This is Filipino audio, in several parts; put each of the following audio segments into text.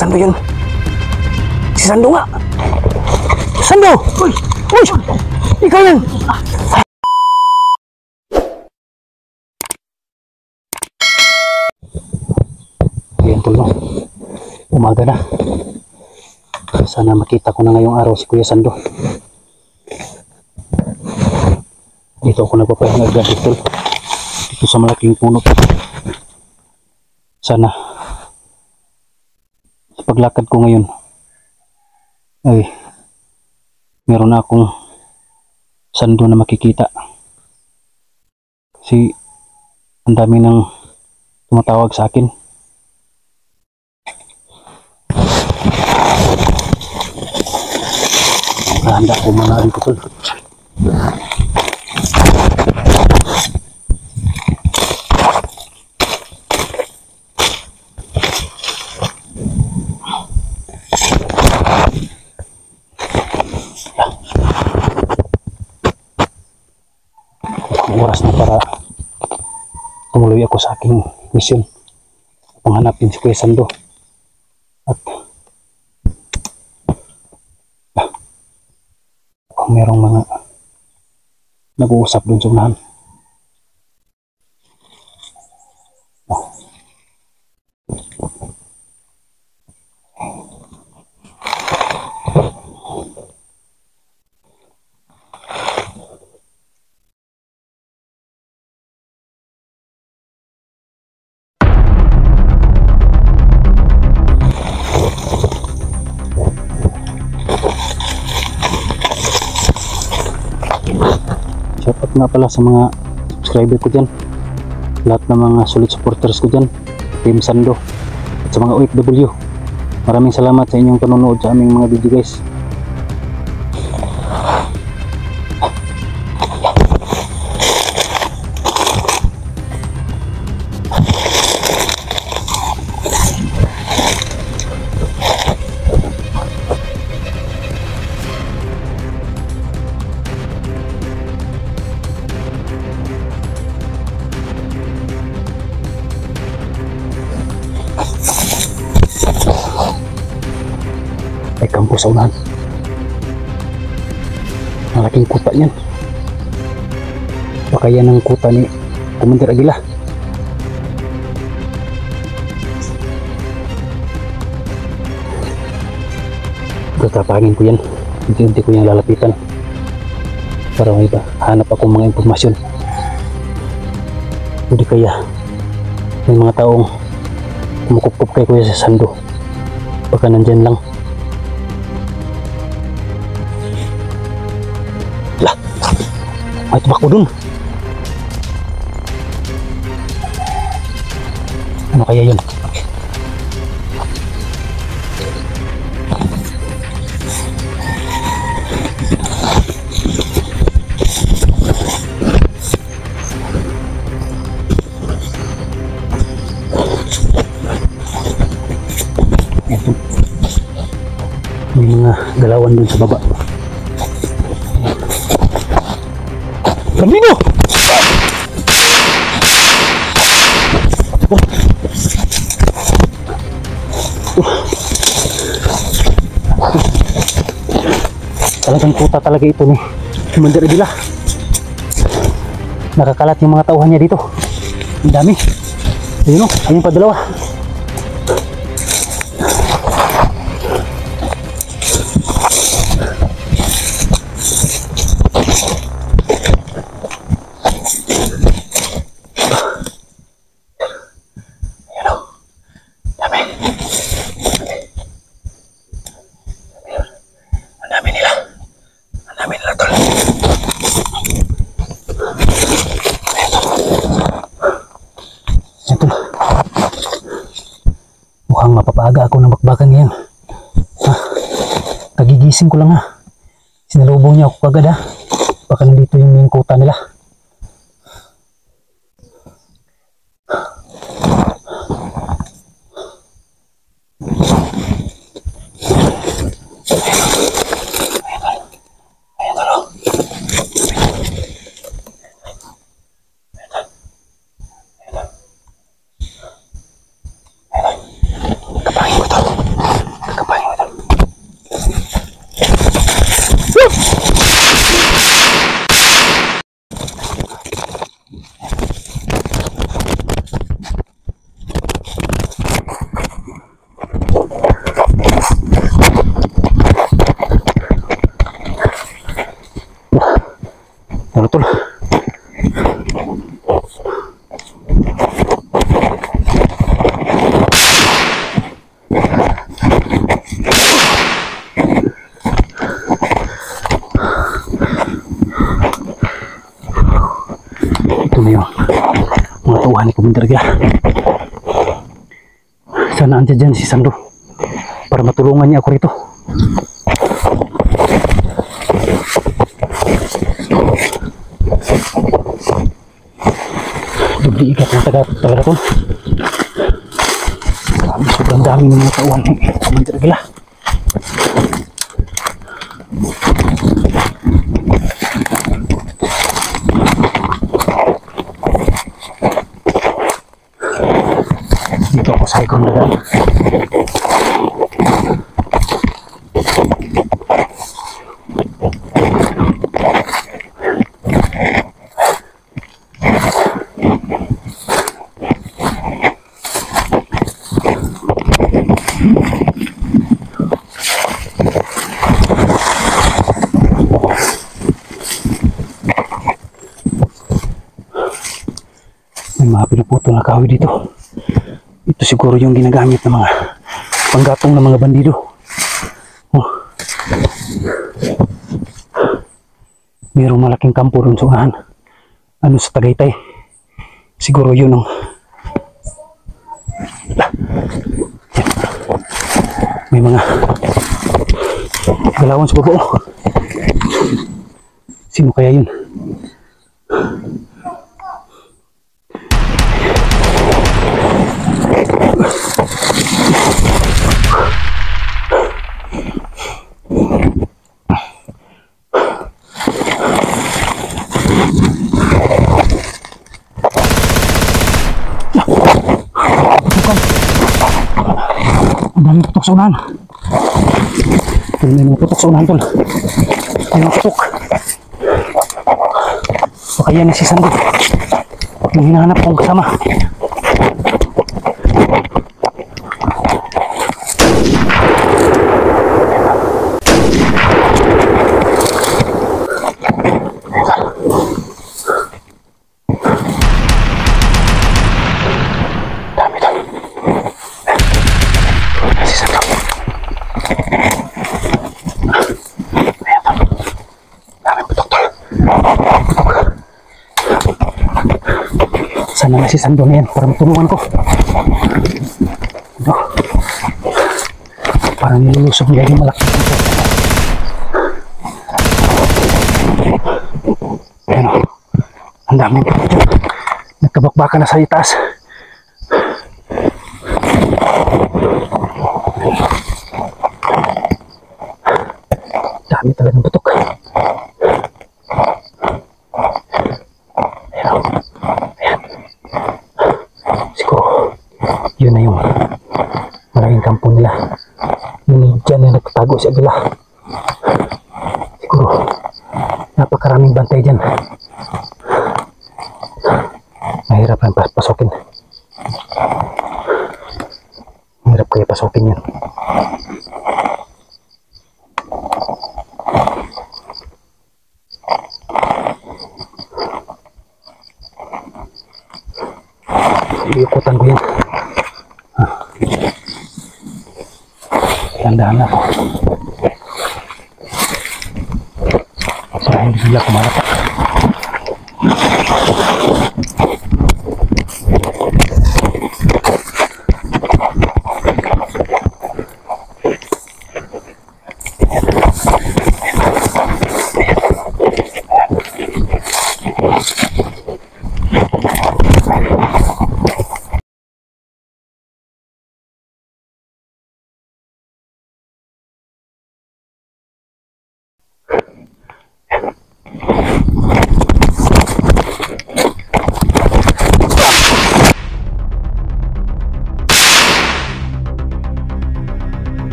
Sando yun. Si Sando nga. Sando! Uy! Uy! Ikaw yan! Ayan tol, no? Umaga na. Sana makita ko na ngayong araw si Kuya Sando. Dito ako nagpapahinga gabi tol. Dito sa malaking puno. Sana sa paglakad ko ngayon ay meron na akong Sando na makikita. Kasi ang dami nang tumatawag sa akin. Handa ko muna rin ko tol. Oras na para tumuloy ako sa aking misyon, panghanapin si Kuya Sando. At kung merong mga nag-uusap dun sa unahan. Shoutout nga pala sa mga subscriber ko dyan, lahat ng mga solid supporters ko dyan, Team Sando, at sa mga OFW. Maraming salamat sa inyong panonood sa aming mga video guys. Ay kampo sa unahan. Malaking kuta yan. Baka yan ang kuta ni Commander Aguila. Tatapangin ko yan. Unti-unti ko yung lalapitan para may hanap ako mga impormasyon. Hindi kaya may mga taong kumukup-kup kay Kuya Sando. Baka nandyan lang. Lah, may tumakbo dun. Ano kaya yun? May mga galawan dun sa baba. Ramino! Talagang kuta talaga ito ni Commander Aguila. Nakakalat yung mga tauhan niya dito. Ang dami. Ayun o, ayun pa dalawa. Mukhang mapapaga ako ng bakbakan ngayon. Kagigising ko lang ha. Sinalubong niya ako kagad ha. Baka nandito yung main kuta nila. Kapangin ko to. putol. Ito na yung mga tauhan ni Commander Aguila. Sana andyan dyan si Sando para matulungan niya ako rito. Dugdi ikat ng taga-raton. Sobrang dami ng mga tauhan ni Commander Aguila. Dito ako sa ikong dagat. May mga pinuputol na kahoy dito. Ito siguro yung ginagamit ng mga panggatong ng mga bandido. Oh. Mayroong malaking kampo ron sa unahan. Ano sa Tagaytay. Siguro yun ang may mga galawan sa baba. Sino kaya yun? Ang daming putok sa unahan. May mga putok sa unahan, tol. May mga putok. Baka yan si Sando. Yung hinahanap kong kasama. Sana na si Sando na yan para matulungan ko. Ito. Parang nilulusog niya yung malaki. Ayan o. Ang daming ito. Nagkabakbaka na sa itaas. Dami talagang putok. Yun na yung maraming kampo nila. Dyan na nagtatago si Aguila. Siguro napakaraming bantay dyan. Mahirap lang pasokin. Mahirap kaya pasokin yun. Iikutan ko yan. Tandaan ako. Para hindi sila kumalapak.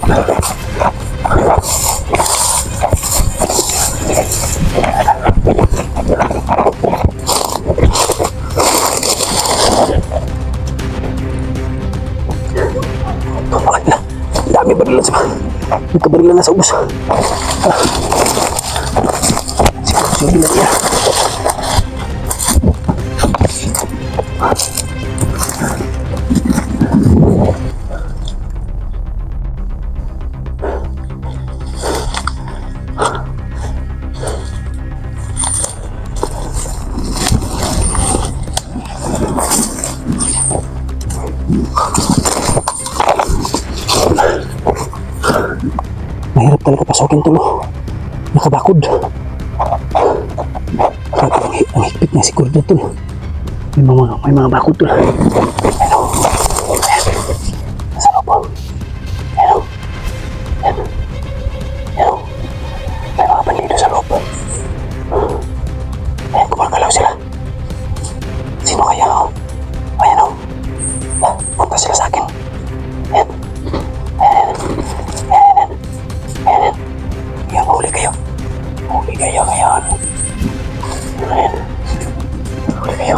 Dami barilan sa nagkabarilan na sa ubos. Siguro bilang niya. Mahirap talaga pasokin tulo. Nakabakod. Ang higpit na siguro na tulo. May mga bakod tulo. Ano? Nasa loob. Ano? Ano? Ano? May mga bandido sa loob. Ayan, gumagalaw sila. Sino kaya? Ayan o. Punta sila sa akin. Ayan. Ayan, huli kayo. Huli kayo ngayon. Ayan. Huli kayo.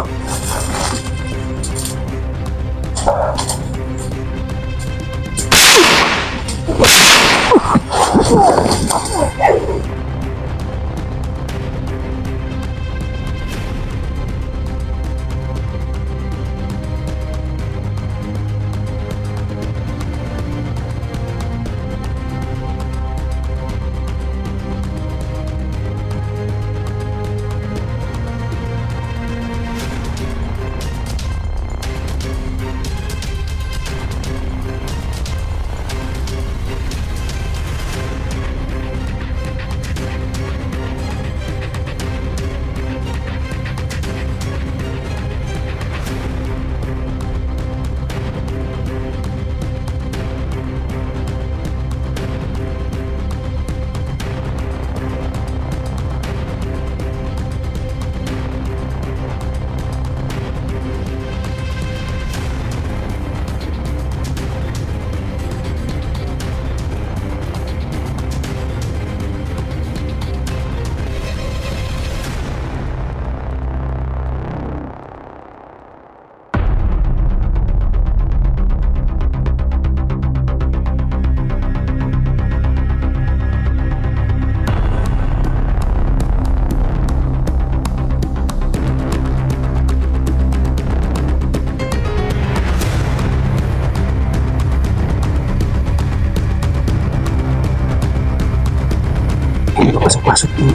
Pasok-pasok yung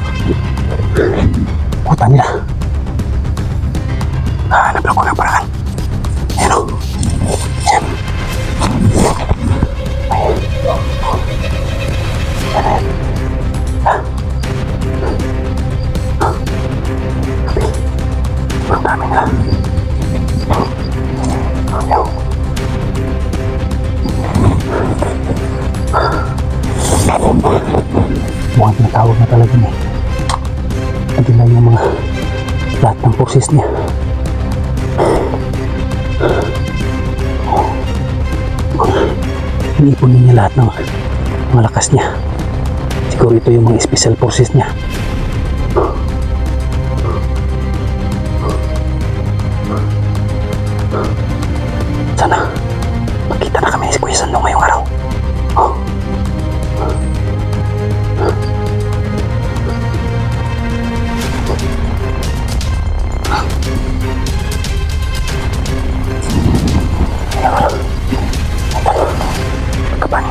kuta nila. Hanap lang ko ng paraan. Ayan o. Ayan. Ayan. Ayan. Ang dami nila. Ayan. Mukhang tinatawag na talaga niya. Nagdala yung mga lahat ng forces niya. Iniipunin niya lahat ng mga lakas niya. Siguro ito yung mga special forces niya. Sana magkita na kami si Kuya Sando ngayong araw. Kapan?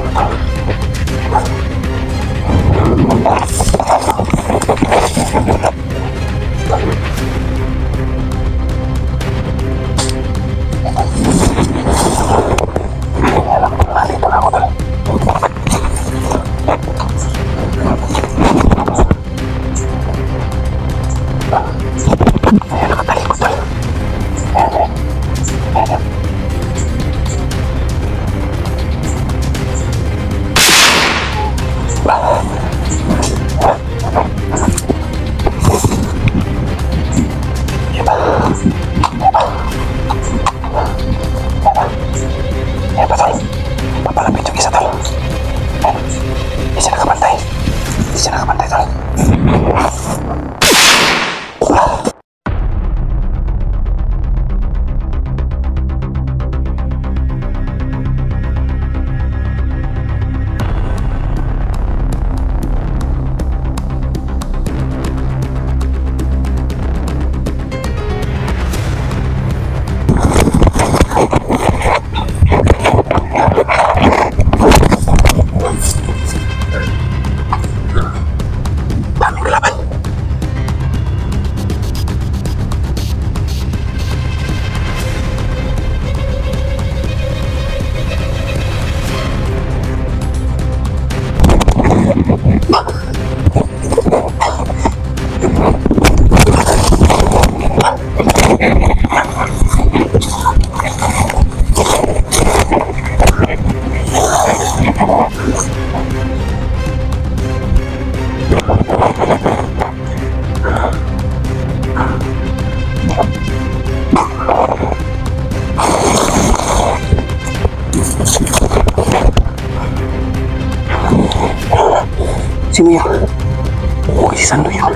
Sino yun? Okay, si Sando yun.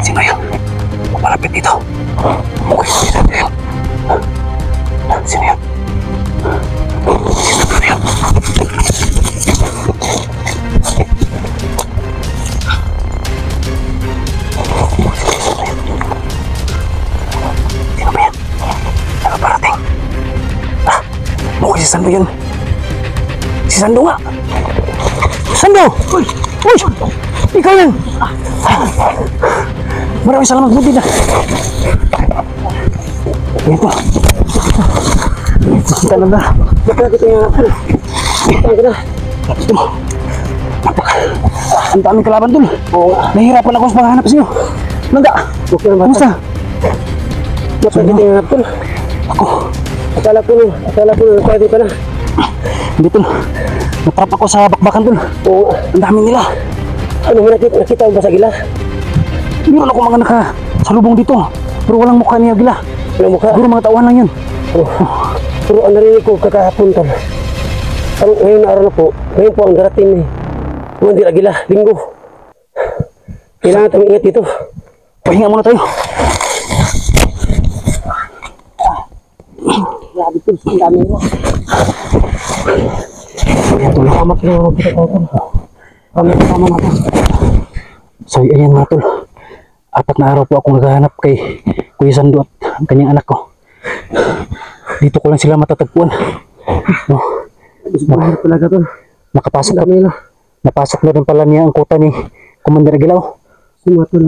Sino yun? Malapit dito. Okay, si Sando yun. Sino yun? Si Sando yun. Sino ba yan? Nakaparating. Okay, si Sando yun. Si Sando nga. Sando! Uy! Uy! Ikaw yan! Maraming salamat, buti na. Ito. Kita na ba? Kita nga. Kita na. Ito. Ang daming kalaban dun. Nahihirapan ako sa paghahanap sa iyo. Nanda! Kamusta? Kita nga tol. Ako. Akala ko pwede ka na. Hindi tol. Natrap ako sa bakbakan tol. Oo. Ang dami nila. Ano mo nakita mo ba sa gila? Meron ako mga nakasalubong dito. Pero walang mukha niya gila. Walang mukha? Siguro mga tauhan lang yun. Oh. Pero ang narinig ko kakahapon tol. Ngayon na araw na po. Ngayon po ang darating eh. Kung hindi na gila, linggo. Kailangan tayo ingat dito. Pahinga muna tayo. Grabe tol, ang dami mo. Tol, Amat na ako kita tol. Kami kasama natin. so ayan mga tol. 4 na araw po akong naghahanap kay Kuya Sando at ang kanyang anak ko. Dito ko lang sila matatagpuan. No. Mahirap talaga tol. Nakapasok Ang na, dami na. napasok na rin pala niya ang kuta ni Commander Aguilao. Si mga tol.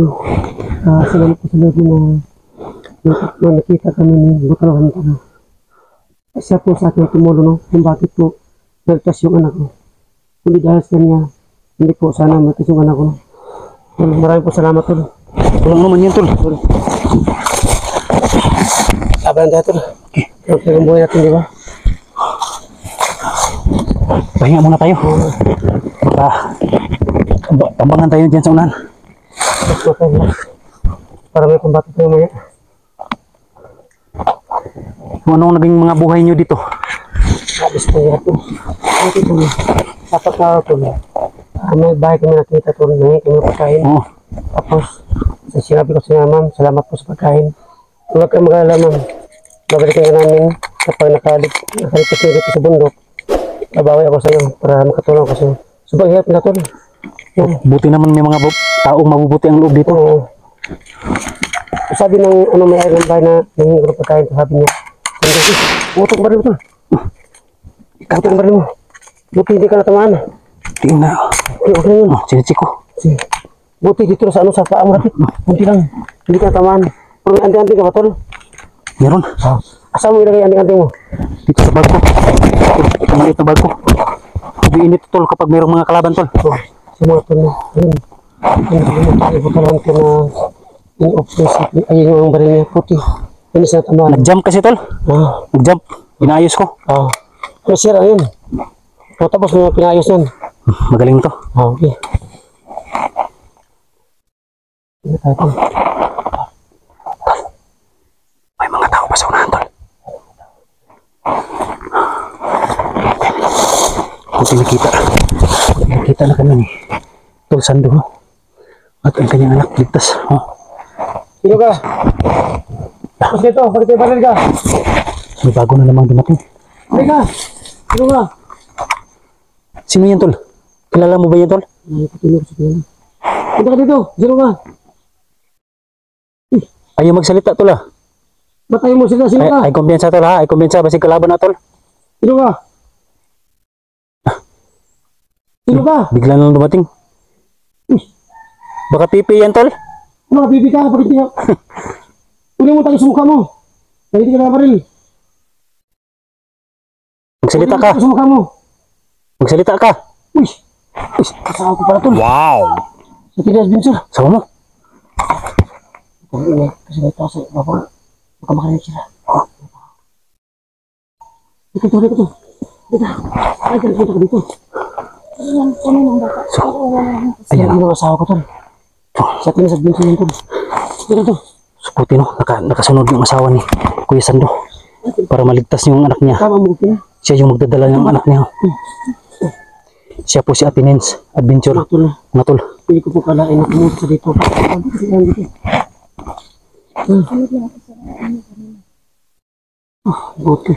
Salamat po sa lahat na nakita kami ni Butalawan ko. Siya po sa akin tumulo no, kung bakit po nagtas yung anak ko. Kundi dahil sa kanya, hindi po sana matis yung anak ko. Maraming po salamat tol. Walang naman yan tol. Laban tayo tol. Okay. Ang buhay natin, di ba? Pahinga muna tayo. Baka tambangan tayo dyan sa unahan. Para may pambato tayo maya. Kung anong naging mga buhay nyo dito. Labis po yan tol. Ito tol. Dapat na tol. May bahay kami nakita tol. Nangyay kami pagkain. Oo. Tapos, sinabi ko sa ma'am, salamat po sa pagkain. Huwag kang mag-alala ma'am. Babalikan ka namin kapag nakaligtas na dito sa bundok. Babawi ako sa iyo para makatulong ako sa iyo. Subang hirap na tol. Buti naman may mga taong mabubuti ang loob dito. Oo. Sabi ng ano may ayang bahay na nangyay ko ng pagkain. Sabi niya, utong baril mo tol. Utong baril mo. Buti hindi ka natamaan. Tingin na. Okay yun. Sinitsik ko. Buti dito sa ano sa paa mo rapid. Buti lang. Hindi ka natamaan. Pero may anting-anting ka ba tol? Meron. Asa mo ilagay anting-anting mo? Dito sa barko. Maliit na barko. Hindi init tol kapag mayroong mga kalaban tol. Sa mga tol na. Ayun. Ayun. Butalawan ko na yung office. Ayun yung baril niya. Puti. Yun isa natamaan. Nag-jump kasi tol. Nag-jump. Inayos ko. Ano sira yun? O tapos mo pinayos yan. Magaling to. Okay. Hindi tayo tol. May mga tao pa sa unahan tol. Kung nakita. Nakita na kami ni Tol Sando. At ang kanyang anak ligtas. Sino ka? Tapos dito, bakit tayo baril ka? May bago na namang dumating. Bakit ka? Sino ka? Sino yan tol? Kilala mo ba yan tol? Dito ka dito, sino ka? Ayaw magsalita tol ah. Ba't tayo mo sila, sino ka? Ay kumpiyansa tol ha. Ay kumpiyansa. Basig kalaban na tol. Sino ka? Sino ka? Bigla lang dumating. Baka pipi yan tol. Ano ka, bibi ka? Bakit ka? Uli mo tayo sa mukha mo. Dahil hindi ka na baril. Magsalita Uli mo ka. tayo sa mukha mo. Magsalita ka. Uy! Kasama ko pala tol. Wow! Sa Tigas Binso. Sama mo. Kasi may tao sa baba. Baka makarinig sila. Dito. Dito. Ay, dito ka dito. Ayan ang asawa ko tol. Sa Tigas Binso yun tol. Dito. Suputi no. Nakasunod yung asawa ni Kuya Sando. Para maligtas yung anak niya. Tama mo, Pina. Siya yung magdadala ng anak niya. Siya po si Atinens Adventure. Mga tol, Mga tol. hindi ko po kalain na pumunta dito. Kasi yan dito. Buti.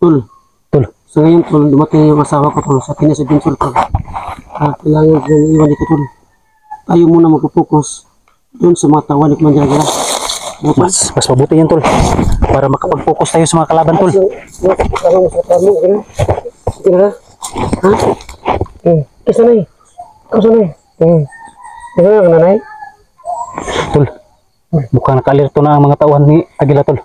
Tol. Tol. Sa ngayon, tol, dumating yung asawa ko, tol, sa Pinas Adventure, tol. Kailangan kong iwan dito, tol. Tayo muna magpo-focus doon sa mga tawanik man dyan. Mas mabuti yan, tol. Para makapag-focus tayo sa mga kalaban, tol. Parang sa plano, gano'n. Sige na. Ha? Kisa na eh. Kisa na eh. Sige na, nanay. Tol. Mukhang naka-alerto na ang mga tauhan ni Agila, tol.